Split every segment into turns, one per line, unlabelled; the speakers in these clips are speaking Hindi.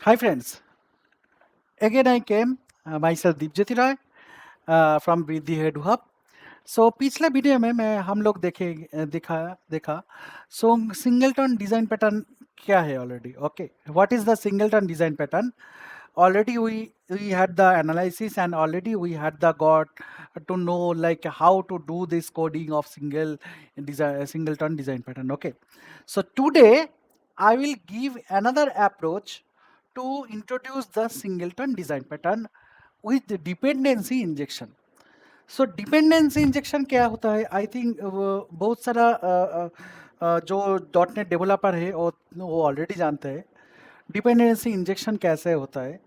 Hi friends, again I came myself Deepjyoti Roy from वृद्धि हेड हब। सो पिछले वीडियो में मैं हम लोग देखा सो सिंगलटन डिजाइन पैटर्न क्या है already. Okay, what is the singleton design pattern? Already we had the analysis and already we had the got to know like how to do this coding of singleton design pattern. Okay, so today I will give another approach to introduce the singleton design pattern with the dependency injection. So dependency injection क्या होता है? आई थिंक बहुत सारा जो डॉट नेट डेवलपर है वो ऑलरेडी जानते हैं डिपेंडेंसी इंजेक्शन कैसे होता है।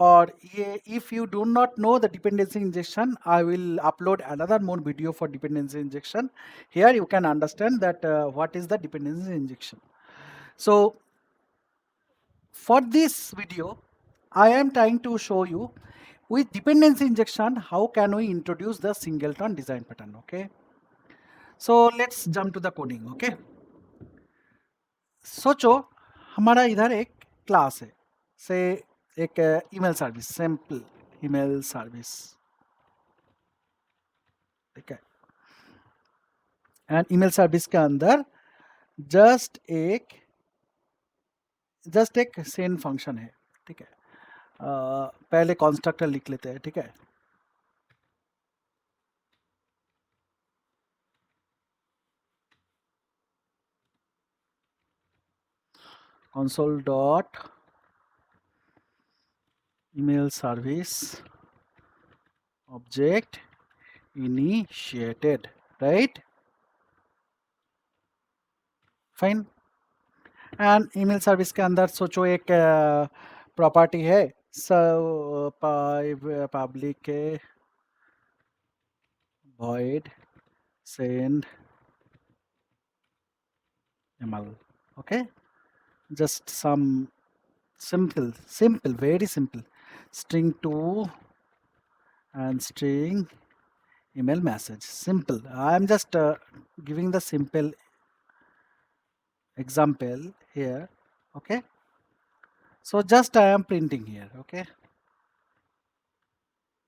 और ये if you do not know the dependency injection, I will upload another more video for dependency injection. Here you can understand that what is the dependency injection. So for this video, I am trying to show you with dependency injection how can we introduce the singleton design pattern. Okay, so let's jump to the coding. Okay, सोचो हमारा इधर एक क्लास है, से एक email service, simple email service, ठीक है। एंड ईमेल सर्विस के अंदर जस्ट एक सेंड फंक्शन है, ठीक है। पहले कंस्ट्रक्टर लिख लेते हैं, ठीक है। console dot email service object initiated, right? Fine. And email service के अंदर सोचो एक प्रॉपर्टी है, public void send email. Okay, just some simple, very simple string 2 and string email message. Simple. I am just giving the simple example here. Okay, so just I am printing here. Okay,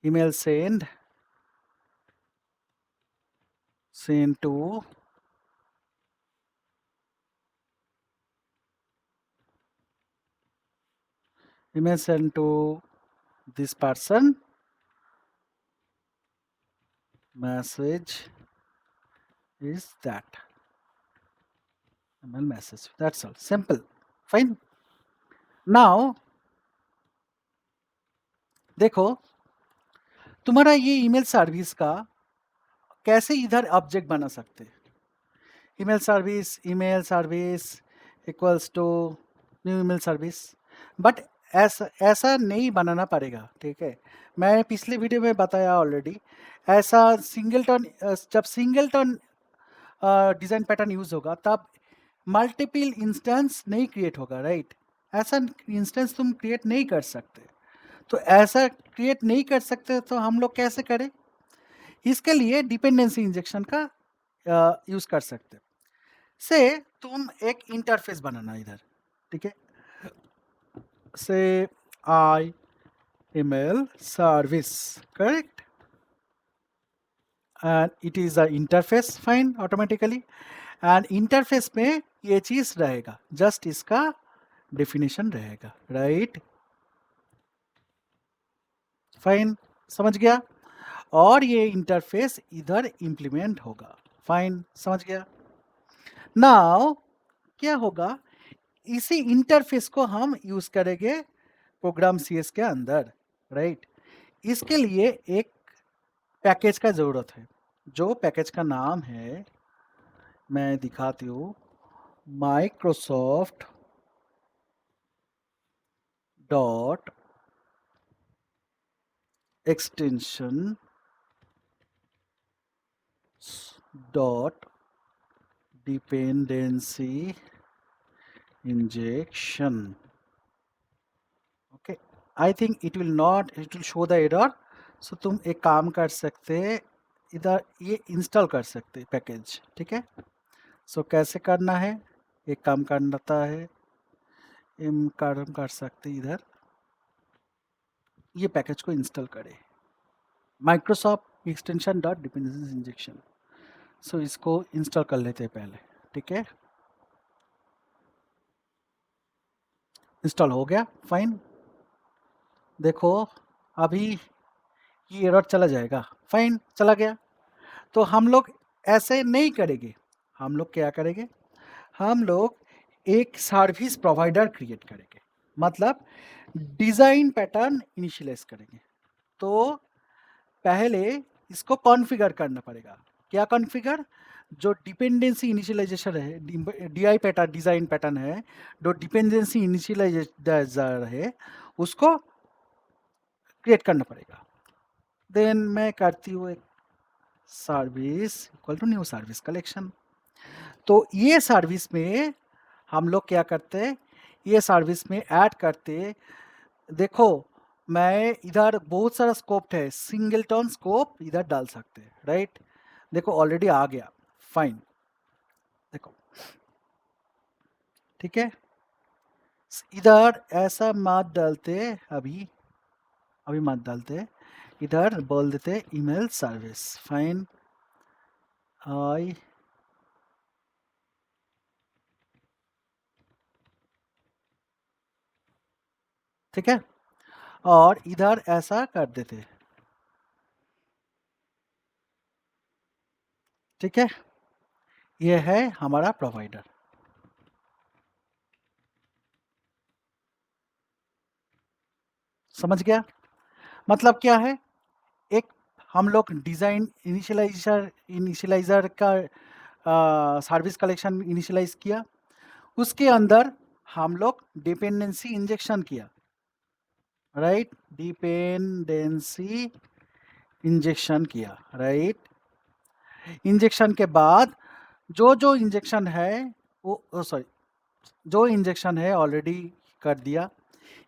email send to email send to this person, message is that email message. That's all. Simple. Fine. Now देखो तुम्हारा ये ईमेल सर्विस का कैसे इधर ऑब्जेक्ट बना सकते हैं। Email service equals to new email service, but ऐसा नहीं बनाना पड़ेगा, ठीक है। मैं पिछले वीडियो में बताया ऑलरेडी, ऐसा सिंगलटन जब सिंगलटन डिज़ाइन पैटर्न यूज़ होगा तब मल्टीपल इंस्टेंस नहीं क्रिएट होगा, राइट। ऐसा इंस्टेंस तुम क्रिएट नहीं कर सकते, तो ऐसा क्रिएट नहीं कर सकते तो हम लोग कैसे करें? इसके लिए डिपेंडेंसी इंजेक्शन का यूज़ कर सकते हैं। से तुम एक इंटरफेस बनाना इधर, ठीक है। से आई email service, correct, and it is a interface, fine, automatically। And interface में ये चीज रहेगा, जस्ट इसका डेफिनेशन रहेगा, राइट। फाइन, समझ गया। और ये इंटरफेस इधर इंप्लीमेंट होगा, फाइन, समझ गया। नाउ क्या होगा, इसी इंटरफेस को हम यूज करेंगे प्रोग्राम सीएस के अंदर, राइट। इसके लिए एक पैकेज का जरूरत है, जो पैकेज का नाम है, मैं दिखाती हूँ, Microsoft dot extension dot dependency injection. Okay, I think it will show the error। so तुम एक काम कर सकते, इधर ये इंस्टॉल कर सकते पैकेज, ठीक है। सो कैसे करना है, एक काम करना है, कर सकते इधर, ये पैकेज को इंस्टॉल करें, Microsoft extension dot dependency injection. So इसको इंस्टॉल कर लेते हैं पहले, ठीक है। इंस्टॉल हो गया, फाइन। देखो अभी ये एरर चला जाएगा, फाइन चला गया। तो हम लोग ऐसे नहीं करेंगे, हम लोग क्या करेंगे, हम लोग एक सर्विस प्रोवाइडर क्रिएट करेंगे, मतलब डिज़ाइन पैटर्न इनिशियलाइज करेंगे। तो पहले इसको कॉन्फ़िगर करना पड़ेगा। क्या कॉन्फ़िगर? जो डिपेंडेंसी इनिशियलाइजेशन है, डीआई पैटर्न, डिज़ाइन पैटर्न है, जो डिपेंडेंसी इनिशियलाइजर है, उसको क्रिएट करना पड़ेगा। देन मैं करती हूँ एक service equal to new service collection. तो ये सर्विस में हम लोग क्या करते हैं, ये सर्विस में ऐड करते, देखो मैं इधर बहुत सारा स्कोप है, सिंगलटन स्कोप इधर डाल सकते हैं, राइट। देखो ऑलरेडी आ गया, फाइन। देखो ठीक है, इधर ऐसा मत डालते, अभी मत डालते, इधर बोल देते ईमेल सर्विस, फाइन। आई ठीक है, और इधर ऐसा कर देते, ठीक है। ये है हमारा प्रोवाइडर, समझ गया? मतलब क्या है, एक हम लोग डिज़ाइन इनिशियलाइज़र का सर्विस कलेक्शन इनिशियलाइज किया, उसके अंदर हम लोग डिपेंडेंसी इंजेक्शन किया, राइट। डिपेंडेंसी इंजेक्शन किया, राइट। इंजेक्शन के बाद जो इंजेक्शन है वो सॉरी, जो इंजेक्शन है ऑलरेडी कर दिया।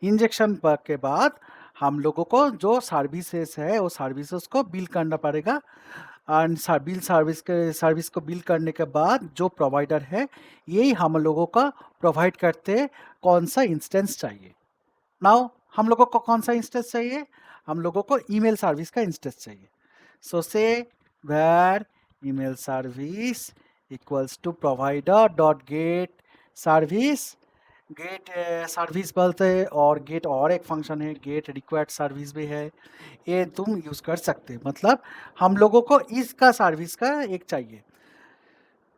इंजेक्शन के बाद हम लोगों को जो सर्विसेज है वो सर्विसेज को बिल करना पड़ेगा, एंड सर्विस को बिल करने के बाद जो प्रोवाइडर है यही हम लोगों का प्रोवाइड करते हैं कौन सा इंस्टेंस चाहिए। नाउ हम लोगों को कौन सा इंस्टेंस चाहिए, हम लोगों को ईमेल सर्विस का इंस्टेंस चाहिए। So say var email service equals to provider dot get service, get service बोलते हैं, और गेट और एक फंक्शन है, गेट रिक्वायर्ड सर्विस भी है, ये तुम यूज़ कर सकते हैं। मतलब हम लोगों को इसका सर्विस का एक चाहिए।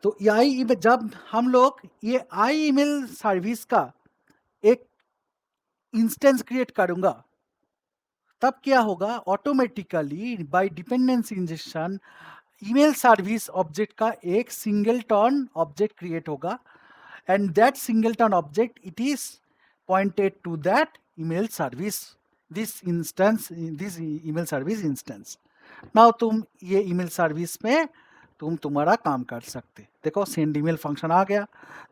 तो जब हम लोग ये आई ईमेल सर्विस का एक इंस्टेंस क्रिएट करूंगा, तब क्या होगा, automatically by dependency injection email service object का एक सिंगलटन ऑब्जेक्ट क्रिएट होगा, and that singleton object it is pointed to that email service, this email service instance. Now तुम ये ईमेल सर्विस में तुम तुम्हारा काम कर सकते। देखो सेंड ईमेल फंक्शन आ गया,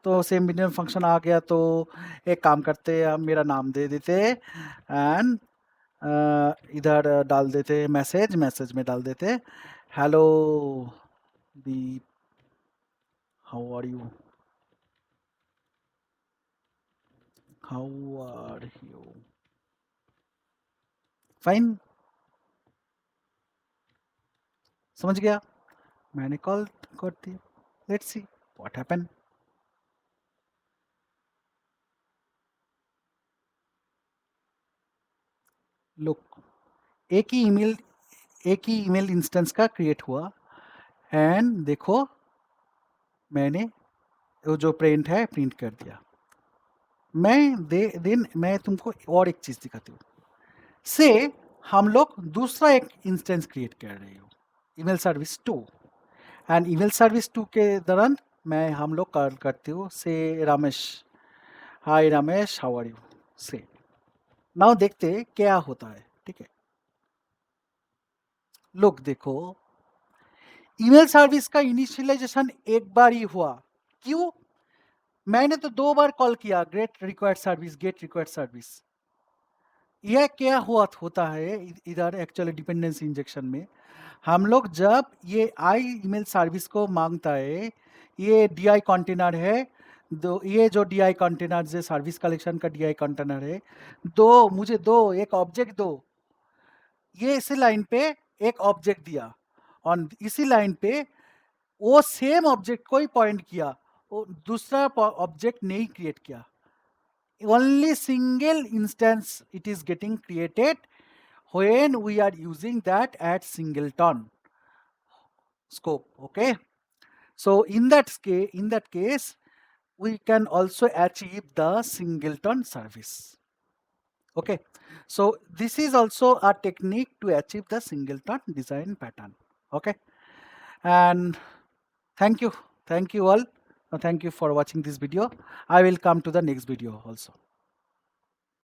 तो सेंड ईमेल फंक्शन आ गया तो एक काम करते, हम मेरा नाम दे देते, एंड इधर डाल देते मैसेज में डाल देते hello Deep, how are you, how are you, fine. समझ गया? मैंने कॉल कर दी, let's see what happen. Look, एक ही ईमेल इंस्टेंस का क्रिएट हुआ, एंड देखो मैंने वो जो प्रिंट है प्रिंट कर दिया। देन मैं तुमको और एक चीज़ दिखाती हूँ। से हम लोग दूसरा एक इंस्टेंस क्रिएट कर रहे हो, email service 2, and email service 2 के दौरान मैं हम लोग कॉल करती हूँ से रमेश, हाय रमेश हाउ आर यू, से नाउ देखते क्या होता है, ठीक है। लोग देखो ईमेल सर्विस का इनिशियलाइजेशन एक बार ही हुआ, क्यों? मैंने तो 2 बार कॉल किया, गेट रिक्वायर्ड सर्विस। यह क्या होता है इधर एक्चुअली डिपेंडेंसी इंजेक्शन में, हम लोग जब ये आई ईमेल सर्विस को मांगता है, ये डीआई कंटेनर है, ये जो DI कंटेनर जो सर्विस कलेक्शन का DI कंटेनर है, दो मुझे दो एक ऑब्जेक्ट दो, ये इसी लाइन पे एक ऑब्जेक्ट दिया और इसी लाइन पे वो सेम ऑब्जेक्ट को ही पॉइंट किया, वो दूसरा ऑब्जेक्ट नहीं क्रिएट किया. Only single instance it is getting created when we are using that at singleton scope. Okay, so in that case we can also achieve the singleton service. Okay, so this is also a technique to achieve the singleton design pattern. Okay, and thank you all. Thank you for watching this video. I will come to the next video also.